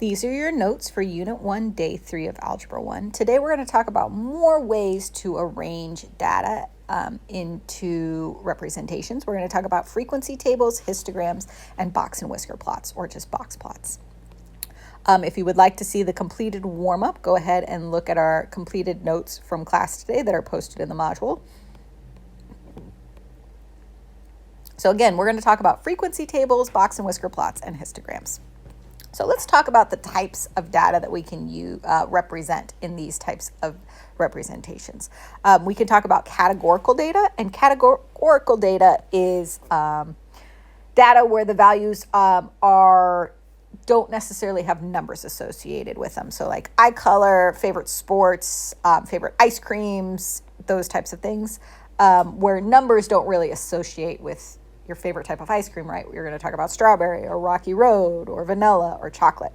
These are your notes for Unit 1, Day 3 of Algebra 1. Today we're going to talk about more ways to arrange data into representations. We're going to talk about frequency tables, histograms, and box and whisker plots, or just box plots. If you would like to see the completed warm-up, go ahead and look at our completed notes from class today that are posted in the module. So again, we're going to talk about frequency tables, box and whisker plots, and histograms. So let's talk about the types of data that we can represent in these types of representations. We can talk about categorical data, and categorical data is data where the values don't necessarily have numbers associated with them. So like eye color, favorite sports, favorite ice creams, those types of things, where numbers don't really associate with your favorite type of ice cream, right? We're going to talk about strawberry or Rocky Road or vanilla or chocolate.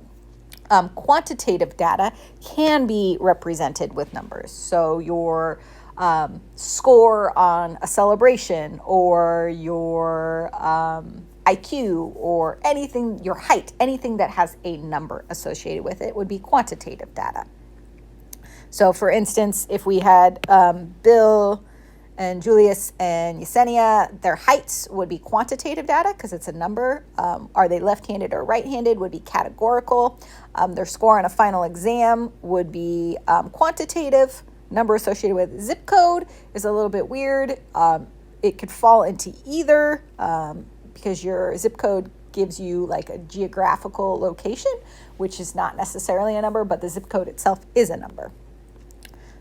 Quantitative data can be represented with numbers. So your score on a celebration or your IQ or anything, your height, anything that has a number associated with it would be quantitative data. So for instance, if we had Bill and Julius and Yesenia, their heights would be quantitative data because it's a number. Are they left-handed or right-handed would be categorical. Their score on a final exam would be quantitative. Number associated with zip code is a little bit weird. It could fall into either because your zip code gives you like a geographical location, which is not necessarily a number, but the zip code itself is a number.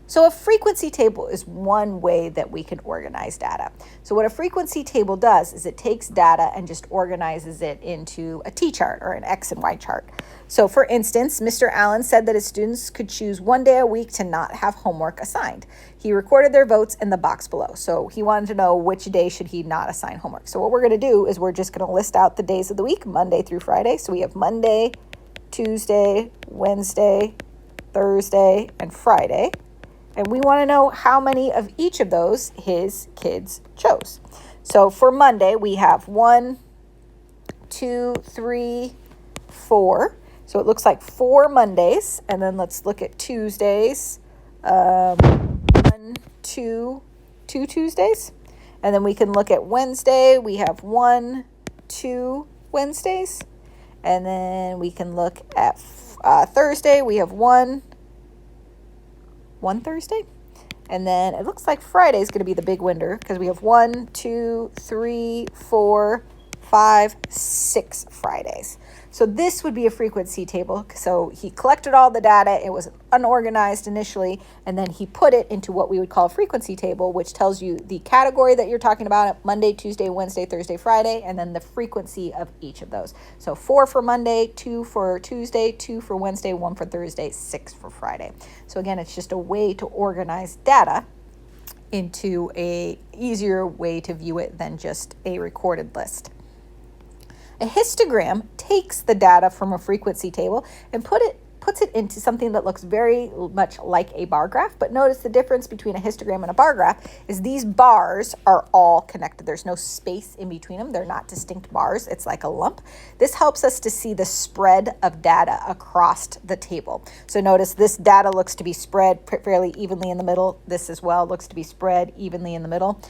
So a frequency table is one way that we can organize data. So what a frequency table does is it takes data and just organizes it into a T-chart or an X and Y chart. So for instance, Mr. Allen said that his students could choose one day a week to not have homework assigned. He recorded their votes in the box below. So he wanted to know which day should he not assign homework. So what we're going to do is we're just going to list out the days of the week, Monday through Friday. So we have Monday, Tuesday, Wednesday, Thursday, and Friday. And we want to know how many of each of those his kids chose. So for Monday, we have 1, 2, 3, 4. So it looks like 4 Mondays. And then let's look at Tuesdays. 1, 2 Tuesdays. And then we can look at Wednesday. We have 1, 2 Wednesdays. And then we can look at Thursday. We have one Thursday. And then it looks like Friday is going to be the big winner because we have 1, 2, 3, 4, 5, 6 Fridays. So this would be a frequency table. So he collected all the data. It was unorganized initially, and then he put it into what we would call a frequency table, which tells you the category that you're talking about, Monday, Tuesday, Wednesday, Thursday, Friday, and then the frequency of each of those. So 4 for Monday, 2 for Tuesday, 2 for Wednesday, 1 for Thursday, 6 for Friday. So again, it's just a way to organize data into a easier way to view it than just a recorded list. A histogram takes the data from a frequency table and puts it into something that looks very much like a bar graph. But notice the difference between a histogram and a bar graph is these bars are all connected. There's no space in between them. They're not distinct bars. It's like a lump. This helps us to see the spread of data across the table. So notice this data looks to be spread fairly evenly in the middle. This as well looks to be spread evenly in the middle.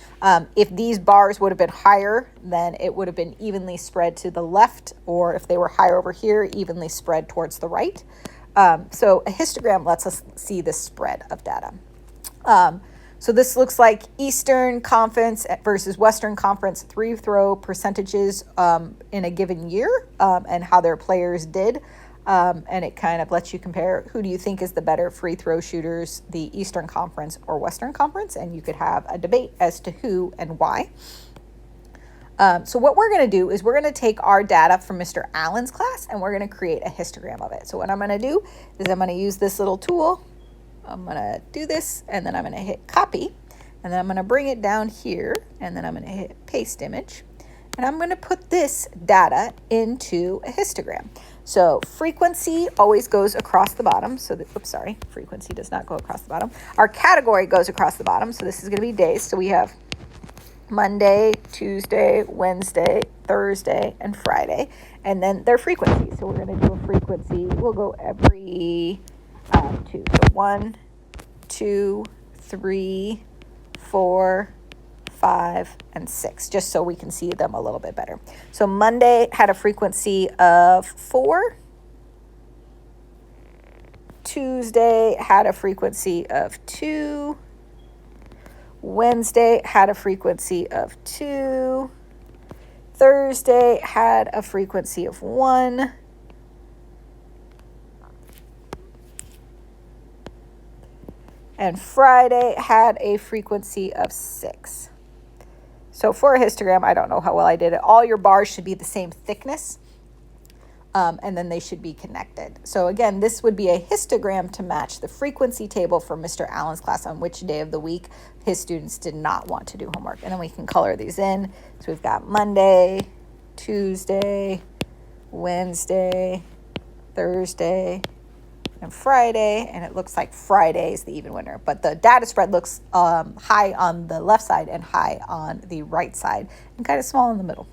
If these bars would have been higher, then it would have been evenly spread to the left, or if they were higher over here, evenly spread towards the right. So a histogram lets us see the spread of data. So this looks like Eastern Conference versus Western Conference free throw percentages in a given year and how their players did. And it kind of lets you compare who do you think is the better free throw shooters, the Eastern Conference or Western Conference. And you could have a debate as to who and why. So what we're going to do is we're going to take our data from Mr. Allen's class and we're going to create a histogram of it. So what I'm going to do is I'm going to use this little tool. I'm going to do this and then I'm going to hit copy and then I'm going to bring it down here and then I'm going to hit paste image and I'm going to put this data into a histogram. So frequency always goes across the bottom. So frequency does not go across the bottom. Our category goes across the bottom. So this is going to be days. So we have Monday, Tuesday, Wednesday, Thursday, and Friday. And then their frequency. So we're going to do a frequency. We'll go every 2. So 1, 2, 3, 4, 5, and 6, just so we can see them a little bit better. So Monday had a frequency of 4. Tuesday had a frequency of 2. Wednesday had a frequency of 2. Thursday had a frequency of 1. And Friday had a frequency of 6. So for a histogram, I don't know how well I did it. All your bars should be the same thickness, and then they should be connected. So again, this would be a histogram to match the frequency table for Mr. Allen's class on which day of the week his students did not want to do homework. And then we can color these in. So we've got Monday, Tuesday, Wednesday, Thursday, and Friday, and it looks like Friday is the even winner. But the data spread looks high on the left side and high on the right side, and kind of small in the middle.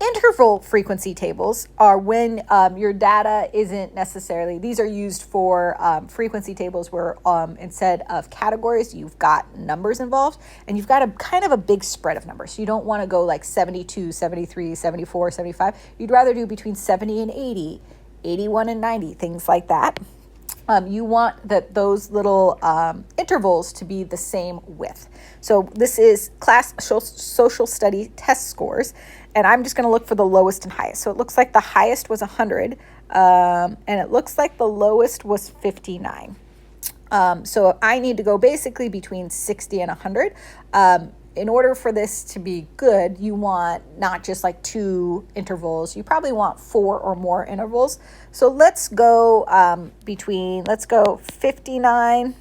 Interval frequency tables are when your data isn't necessarily, these are used for frequency tables where instead of categories, you've got numbers involved, and you've got a kind of a big spread of numbers. So you don't want to go like 72, 73, 74, 75. You'd rather do between 70 and 80, 81 and 90, things like that. You want those little intervals to be the same width. So this is class social study test scores, and I'm just going to look for the lowest and highest. So it looks like the highest was 100, and it looks like the lowest was 59. So I need to go basically between 60 and 100. In order for this to be good, you want not just like 2 intervals. You probably want 4 or more intervals. So let's go let's go 59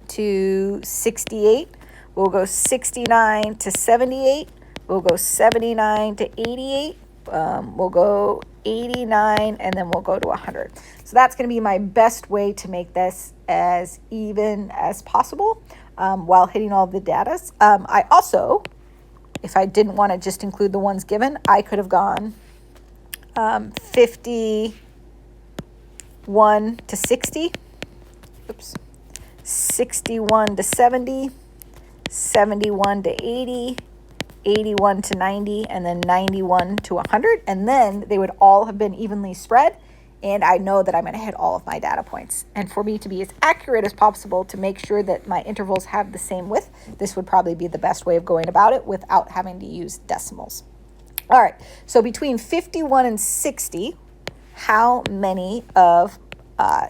to 68. We'll go 69 to 78. We'll go 79 to 88. We'll go 89, and then we'll go to 100. So that's going to be my best way to make this as even as possible while hitting all the data. I also, if I didn't want to just include the ones given, I could have gone 51 to 60. Oops. 61 to 70. 71 to 80. 81 to 90, and then 91 to 100, and then they would all have been evenly spread, and I know that I'm going to hit all of my data points. And for me to be as accurate as possible to make sure that my intervals have the same width, this would probably be the best way of going about it without having to use decimals. All right, so between 51 and 60, how many of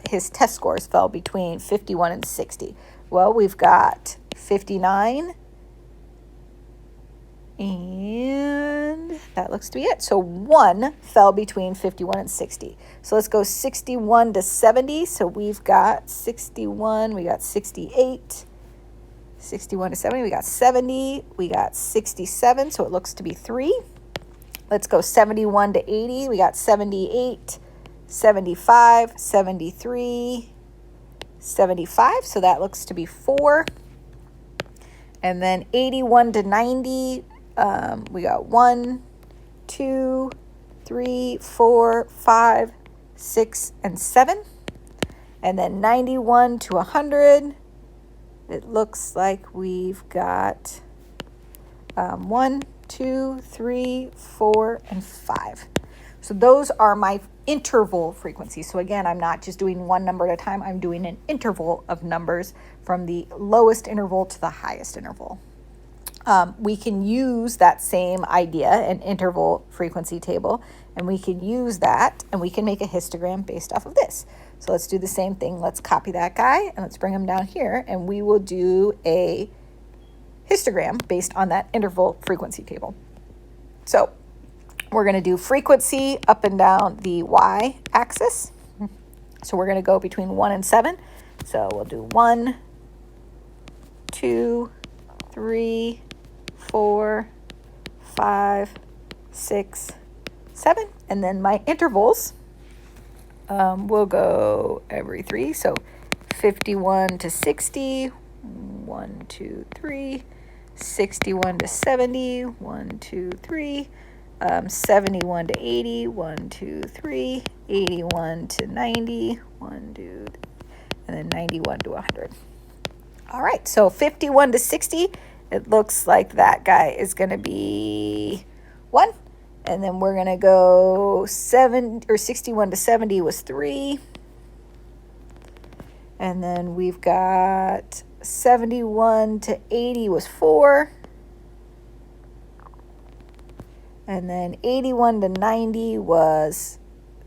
his test scores fell between 51 and 60? Well, we've got 59, and that looks to be it. So 1 fell between 51 and 60. So let's go 61 to 70. So we've got 61, we got 68, 61 to 70, we got 70, we got 67, so it looks to be 3. Let's go 71 to 80, we got 78, 75, 73, 75, so that looks to be 4. And then 81 to 90, we got 1, 2, 3, 4, 5, 6, and 7. And then 91 to 100, it looks like we've got 1, 2, 3, 4, and 5. So those are my interval frequencies. So again, I'm not just doing one number at a time. I'm doing an interval of numbers from the lowest interval to the highest interval. We can use that same idea, an interval frequency table, and we can use that, and we can make a histogram based off of this. So let's do the same thing. Let's copy that guy, and let's bring him down here, and we will do a histogram based on that interval frequency table. So we're going to do frequency up and down the y-axis. So we're going to go between 1 and 7. So we'll do 1, 2, 3, 4, 5, 6, 7. And then my intervals will go every 3. So 51 to 60, 1, 2, 3, 61 to 70, 1, 2, 3. 71 to 80, 1, 2, 3. 81 to 90, 1, 2, and then 91 to 100. All right, so 51 to 60, it looks like that guy is going to be 1. And then we're going to go 61 to 70 was 3. And then we've got 71 to 80 was 4. And then 81 to 90 was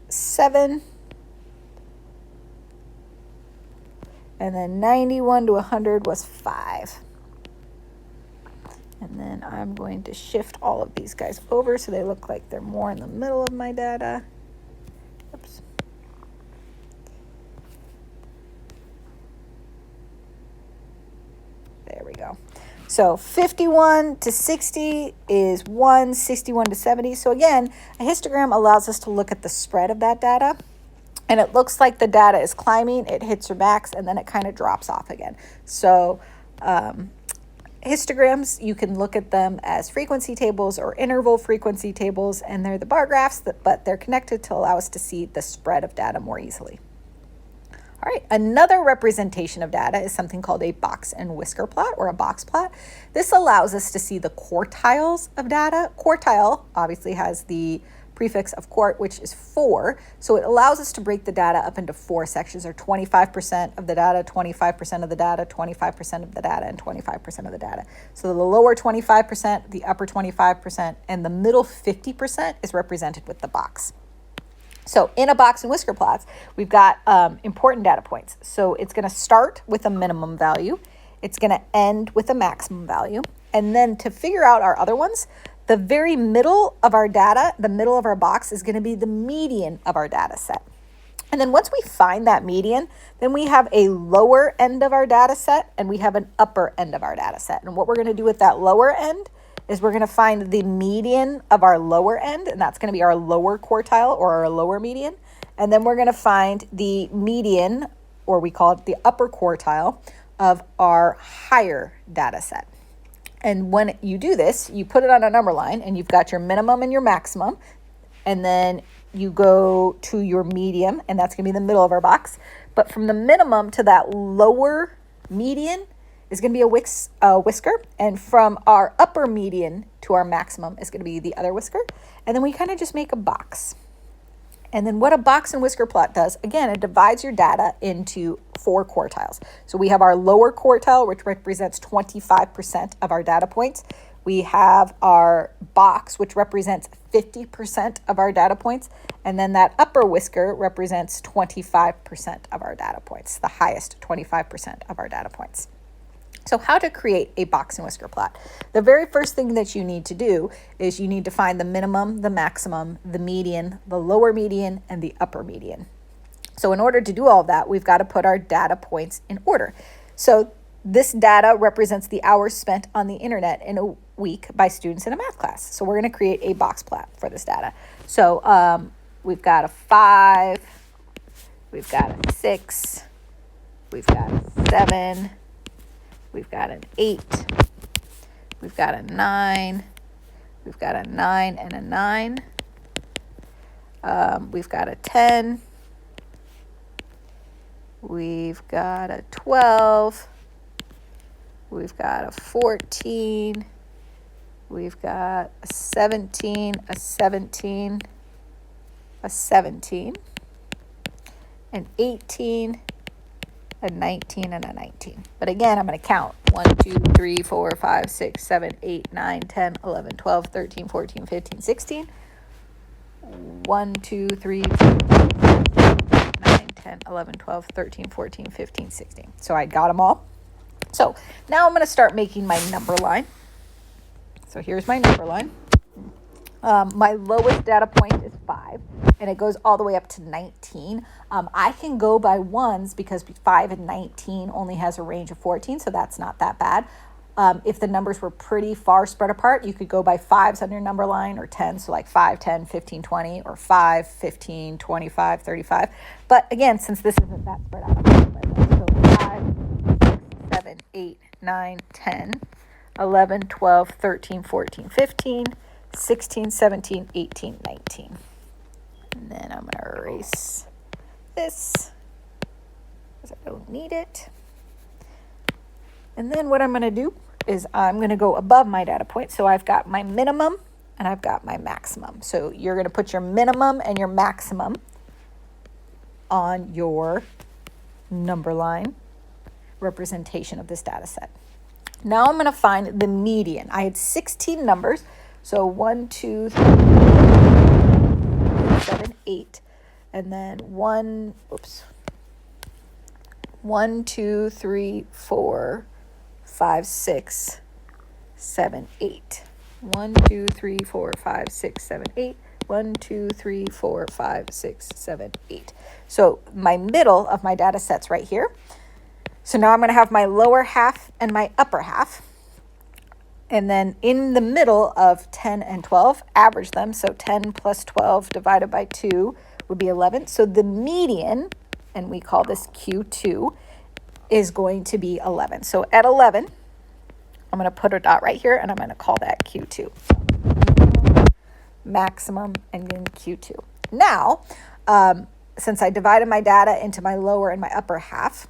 7. And then 91 to 100 was 5. And then I'm going to shift all of these guys over so they look like they're more in the middle of my data. Oops. There we go. So 51 to 60 is 1, 61 to 70. So again, a histogram allows us to look at the spread of that data. And it looks like the data is climbing, it hits your max, and then it kind of drops off again. So histograms, you can look at them as frequency tables or interval frequency tables, and they're the bar graphs, but they're connected to allow us to see the spread of data more easily. All right, another representation of data is something called a box and whisker plot or a box plot. This allows us to see the quartiles of data. Quartile obviously has the prefix of quart, which is 4. So it allows us to break the data up into 4 sections, or 25% of the data, 25% of the data, 25% of the data, and 25% of the data. So the lower 25%, the upper 25%, and the middle 50% is represented with the box. So in a box and whisker plots, we've got important data points. So it's going to start with a minimum value. It's going to end with a maximum value. And then to figure out our other ones, the very middle of our data, the middle of our box, is going to be the median of our data set. And then once we find that median, then we have a lower end of our data set and we have an upper end of our data set. And what we're going to do with that lower end is we're going to find the median of our lower end, and that's going to be our lower quartile or our lower median. And then we're going to find the median, or we call it the upper quartile, of our higher data set. And when you do this, you put it on a number line, and you've got your minimum and your maximum, and then you go to your median, and that's going to be the middle of our box. But from the minimum to that lower median is going to be a whisker, and from our upper median to our maximum is going to be the other whisker. And then we kind of just make a box. And then what a box and whisker plot does, again, it divides your data into 4 quartiles. So we have our lower quartile, which represents 25% of our data points. We have our box, which represents 50% of our data points. And then that upper whisker represents 25% of our data points, the highest 25% of our data points. So how to create a box and whisker plot? The very first thing that you need to do is you need to find the minimum, the maximum, the median, the lower median, and the upper median. So in order to do all of that, we've got to put our data points in order. So this data represents the hours spent on the internet in a week by students in a math class. So we're going to create a box plot for this data. So we've got a 5, we've got a 6, we've got a 7, we've got an 8, we've got a 9, we've got a 9 and a 9, we've got a 10, we've got a 12, we've got a 14, we've got a 17, a 17, a 17, an 18, a 19, and a 19. But again, I'm going to count 1, 2, 3, 4, 5, 6, 7, 8, 9, 10, 11, 12, 13, 14, 15, 16. 1, 2, 3, 4, 5, 9, 10, 11, 12, 13, 14, 15, 16. So I got them all. So now I'm going to start making my number line. So here's my number line. My lowest data point is 5, and it goes all the way up to 19. I can go by ones because 5 and 19 only has a range of 14, so that's not that bad. If the numbers were pretty far spread apart, you could go by 5s on your number line, or 10, so like 5, 10, 15, 20, or 5, 15, 25, 35. But again, since this isn't that spread out, I'm going to go by 5, 6, 7, 8, 9, 10, 11, 12, 13, 14, 15, 16, 17, 18, 19. And then I'm going to erase this because I don't need it. And then what I'm going to do is I'm going to go above my data point. So I've got my minimum and I've got my maximum. So you're going to put your minimum and your maximum on your number line representation of this data set. Now I'm going to find the median. I had 16 numbers. So 1, 2, 3, 7, 8. And then 1, 2, 3, 4, 5, 6, 7, 8. 1, 2, 3, 4, 5, 6, 7, 8. 1, 2, 3, 4, 5, 6, 7, 8. So my middle of my data set's right here. So now I'm going to have my lower half and my upper half. And then in the middle of 10 and 12, average them. So 10 plus 12 divided by 2 would be 11. So the median, and we call this Q2, is going to be 11. So at 11, I'm going to put a dot right here, and I'm going to call that Q2. Maximum, and then Q2. Now, since I divided my data into my lower and my upper half,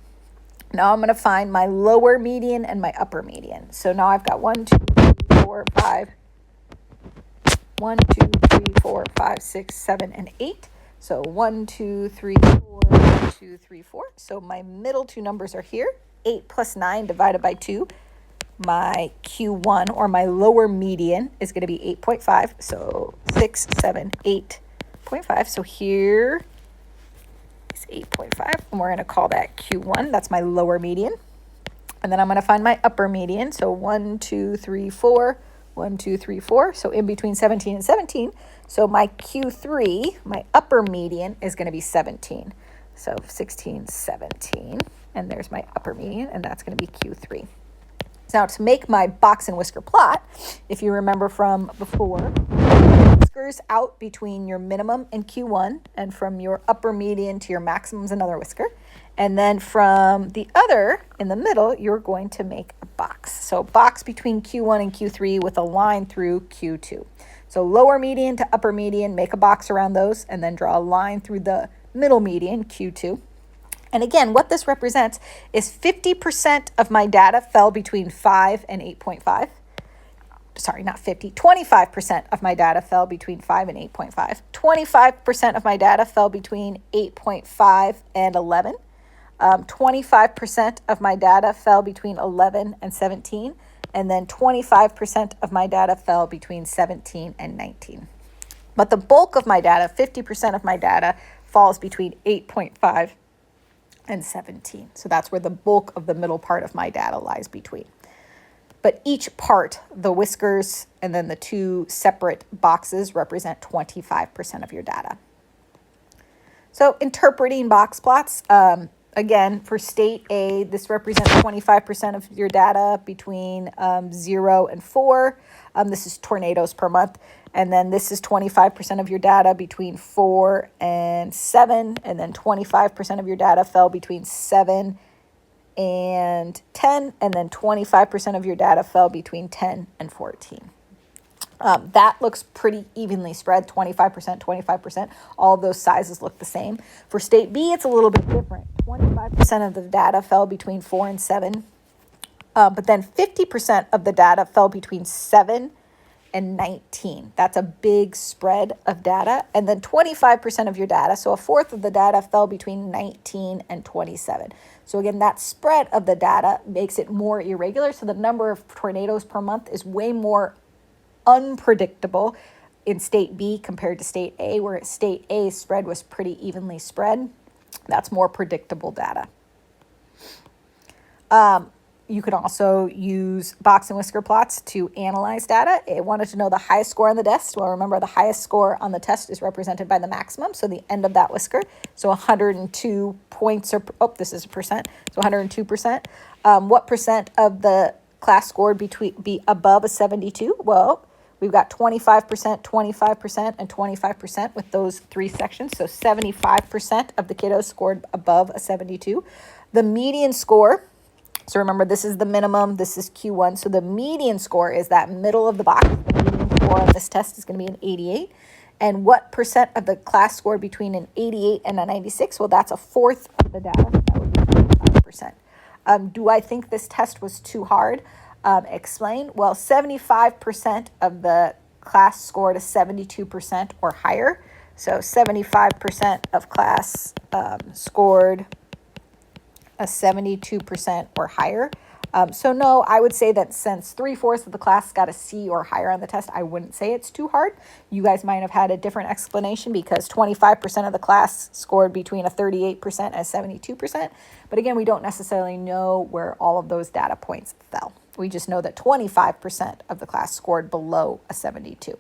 now I'm going to find my lower median and my upper median. So now I've got 1, 2, 3, 4, 5. 1, 2, 3, 4, 5, 6, 7, and 8. So 1, 2, 3, 4, 1, 2, 3, 4. So my middle two numbers are here. 8 plus 9 divided by 2. My Q1, or my lower median, is going to be 8.5. So 6, 7, 8.5. So here is 8.5. And we're going to call that Q1. That's my lower median. And then I'm going to find my upper median. So 1, 2, 3, 4. 1, 2, 3, 4. So in between 17 and 17. So my Q3, my upper median, is going to be 17. So 16, 17. And there's my upper median, and that's going to be Q3. Now to make my box and whisker plot, if you remember from before, whiskers out between your minimum and Q1, and from your upper median to your maximum is another whisker. And then from the other, in the middle, you're going to make a box. So box between Q1 and Q3 with a line through Q2. So lower median to upper median, make a box around those, and then draw a line through the middle median, Q2. And again, what this represents is 50% of my data fell between 5 and 8.5. Sorry, not 50. 25% of my data fell between 5 and 8.5. 25% of my data fell between 8.5 and 11. 25% of my data fell between 11 and 17. And then 25% of my data fell between 17 and 19. But the bulk of my data, 50% of my data, falls between 8.5 and 17. So that's where the bulk of the middle part of my data lies between. But each part, the whiskers and then the two separate boxes, represent 25% of your data. So interpreting box plots, again, for state A, this represents 25% of your data between 0 and 4. This is tornadoes per month. And then this is 25% of your data between 4 and 7. And then 25% of your data fell between 7 and 10. And then 25% of your data fell between 10 and 14. That looks pretty evenly spread, 25%, 25%. All of those sizes look the same. For state B, it's a little bit different. 25% of the data fell between 4 and 7. But then 50% of the data fell between 7 and 19. That's a big spread of data. And then 25% of your data, so a fourth of the data, fell between 19 and 27. So again, that spread of the data makes it more irregular. So the number of tornadoes per month is way more unpredictable in state B compared to state A, where state A's spread was pretty evenly spread. That's more predictable data. You can also use box and whisker plots to analyze data. I wanted to know the highest score on the test. Well, remember the highest score on the test is represented by the maximum, so the end of that whisker. So 102 points, or this is a percent, so 102%. What percent of the class scored be above a 72? Well, we've got 25%, 25%, and 25% with those three sections. So 75% of the kiddos scored above a 72. The median score So remember, this is the minimum, this is Q1. So the median score is that middle of the box. The median score on this test is going to be an 88. And what percent of the class scored between an 88 and a 96? Well, that's a fourth of the data. So that would be 25%. Do I think this test was too hard? Explain. Well, 75% of the class scored a 72% or higher. So 75% of class scored a 72% or higher. So no, I would say that since 3/4 of the class got a C or higher on the test, I wouldn't say it's too hard. You guys might have had a different explanation because 25% of the class scored between a 38% and a 72%. But again, we don't necessarily know where all of those data points fell. We just know that 25% of the class scored below a 72.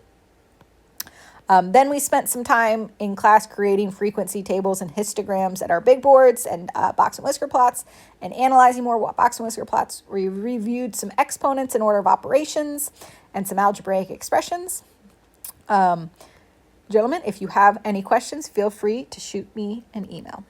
Then we spent some time in class creating frequency tables and histograms at our big boards and box and whisker plots and analyzing more box and whisker plots. We reviewed some exponents in order of operations and some algebraic expressions. Gentlemen, if you have any questions, feel free to shoot me an email.